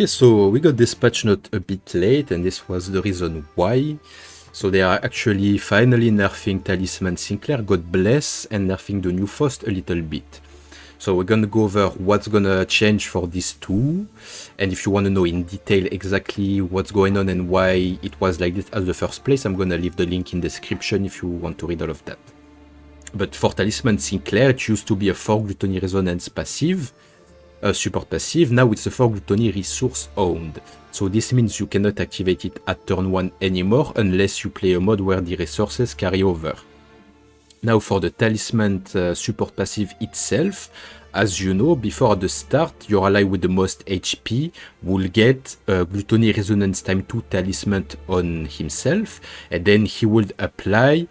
Okay, so we got this patch note a bit late, and this was the reason why. So they are actually finally nerfing Talisman Sinclair, God bless, and nerfing the new Faust a little bit. So we're gonna go over what's gonna change for these two, and if you want to know in detail exactly what's going on and why it was like this at the first place, I'm gonna leave the link in the description if you want to read all of that. But for Talisman Sinclair, it used to be a 4 Gluttony Resonance passive, support passive. Now it's a 4 Gluttony resource owned. So this means you cannot activate it at turn 1 anymore unless you play a mode where the resources carry over. Now for the Talisman support passive itself, as you know, before at the start, your ally with the most HP will get Gluttony Resonance time 2 Talisman on himself, and then he will apply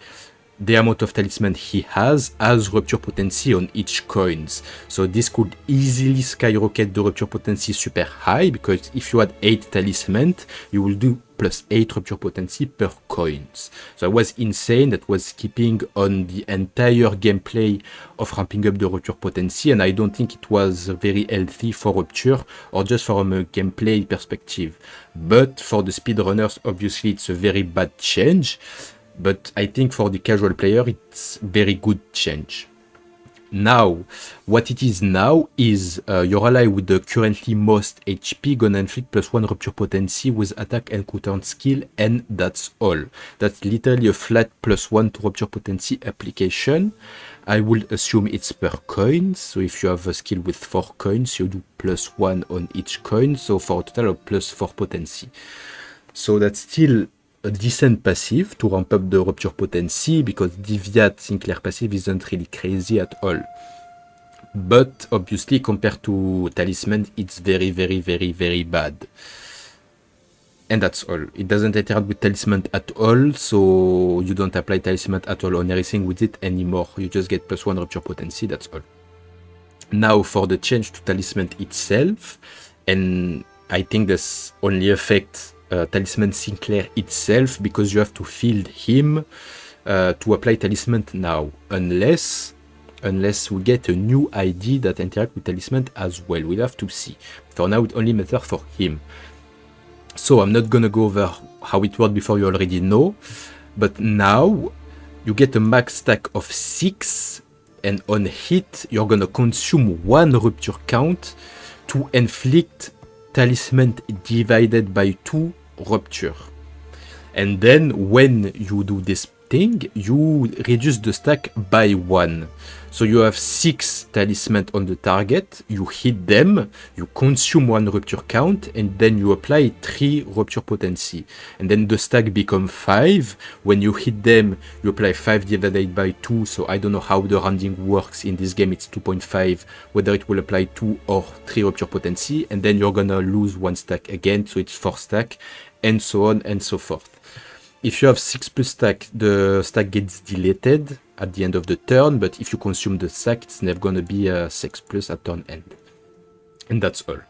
the amount of talisman he has as rupture potency on each coins. So this could easily skyrocket the rupture potency super high, because if you had 8 talisman, you will do plus 8 rupture potency per coins. So it was insane. That was keeping on the entire gameplay of ramping up the rupture potency, and I don't think it was very healthy for rupture or just from a gameplay perspective. But for the speedrunners, obviously it's a very bad change. But I think for the casual player, it's very good change. Now, what it is now is your ally with the currently most HP gonna inflict +1 rupture potency with attack and counter skill, and that's all. That's literally a flat +1 to rupture potency application. I will assume it's per coin. So if you have a skill with 4 coins, you do +1 on each coin. So for a total of +4 potency. So that's still a decent passive to ramp up the rupture potency, because Deviat Sinclair passive isn't really crazy at all. But obviously compared to Talisman, it's very bad. And that's all. It doesn't interact with Talisman at all, so you don't apply Talisman at all on everything with it anymore. You just get +1 rupture potency, that's all. Now for the change to Talisman itself, and I think this only affects Talisman Sinclair itself, because you have to field him to apply Talisman now, unless we get a new ID that interact with Talisman as well. We'll have to see. For now, it only matters for him. So I'm not gonna go over how it worked before, you already know. But now you get a max stack of 6, and on hit you're gonna consume 1 rupture count to inflict Talisman divided by 2 rupture. And then when you do this thing, you reduce the stack by 1. So you have 6 talisman on the target, you hit them, you consume 1 rupture count, and then you apply 3 rupture potency. And then the stack becomes 5. When you hit them, you apply 5 divided by 2. So I don't know how the rounding works in this game, it's 2.5, whether it will apply 2 or 3 rupture potency. And then you're gonna lose 1 stack again, so it's 4 stack, and so on and so forth. If you have 6 plus stack, the stack gets deleted at the end of the turn, but if you consume the stack, it's never gonna be a 6 plus at turn end. And that's all.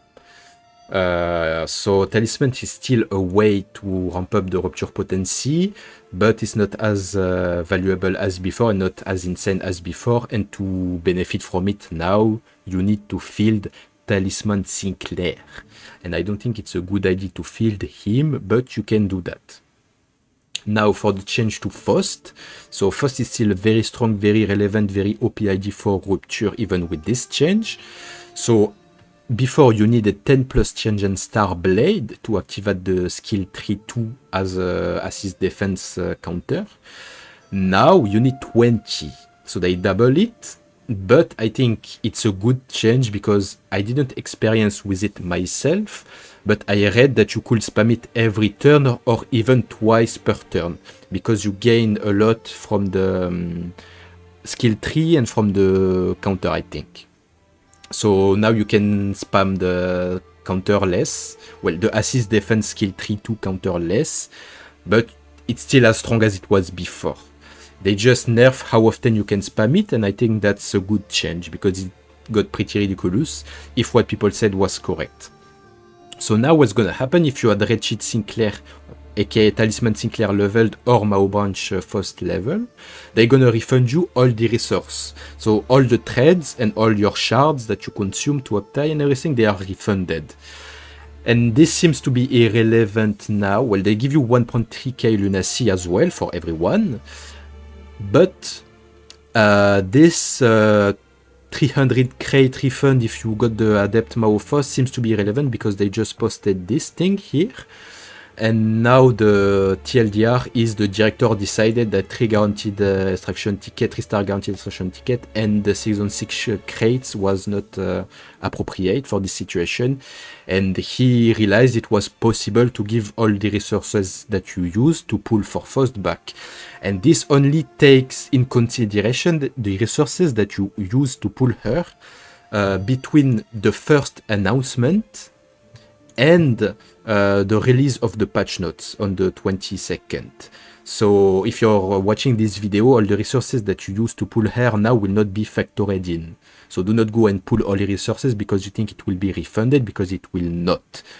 So Talisman is still a way to ramp up the rupture potency, but it's not as valuable as before and not as insane as before. And to benefit from it now, you need to field Talisman Sinclair. And I don't think it's a good idea to field him, but you can do that. Now for the change to Faust. So Faust is still a very strong, very relevant, very OP ID for rupture even with this change. So before you need a 10 plus change and star blade to activate the skill 3-2 as a assist defense counter. Now you need 20. So they double it. But I think it's a good change because I didn't experience with it myself, but I read that you could spam it every turn or even twice per turn, because you gain a lot from the skill tree and from the counter, I think. So now you can spam the counter less, well, the assist defense skill 3-2 counter less, but it's still as strong as it was before. They just nerf how often you can spam it, and I think that's a good change because it got pretty ridiculous if what people said was correct. So now what's gonna happen if you had Red Sheet Sinclair, aka Talisman Sinclair leveled or Mao Branch Faust level, they're gonna refund you all the resource. So all the threads and all your shards that you consume to apply and everything, they are refunded. And this seems to be irrelevant now. Well, they give you 1.3k lunacy as well for everyone. But this 300 crate refund if you got the Adept Mao Faust seems to be irrelevant because they just posted this thing here. And now the TLDR is the director decided that 3 guaranteed extraction ticket, 3-star guaranteed extraction ticket, and the season 6 crates was not appropriate for this situation. And he realized it was possible to give all the resources that you use to pull for Faust back. And this only takes in consideration the resources that you use to pull her between the first announcement and the release of the patch notes on the 22nd. So if you're watching this video, all the resources that you use to pull her now will not be factored in. So do not go and pull all the resources because you think it will be refunded, because it will not.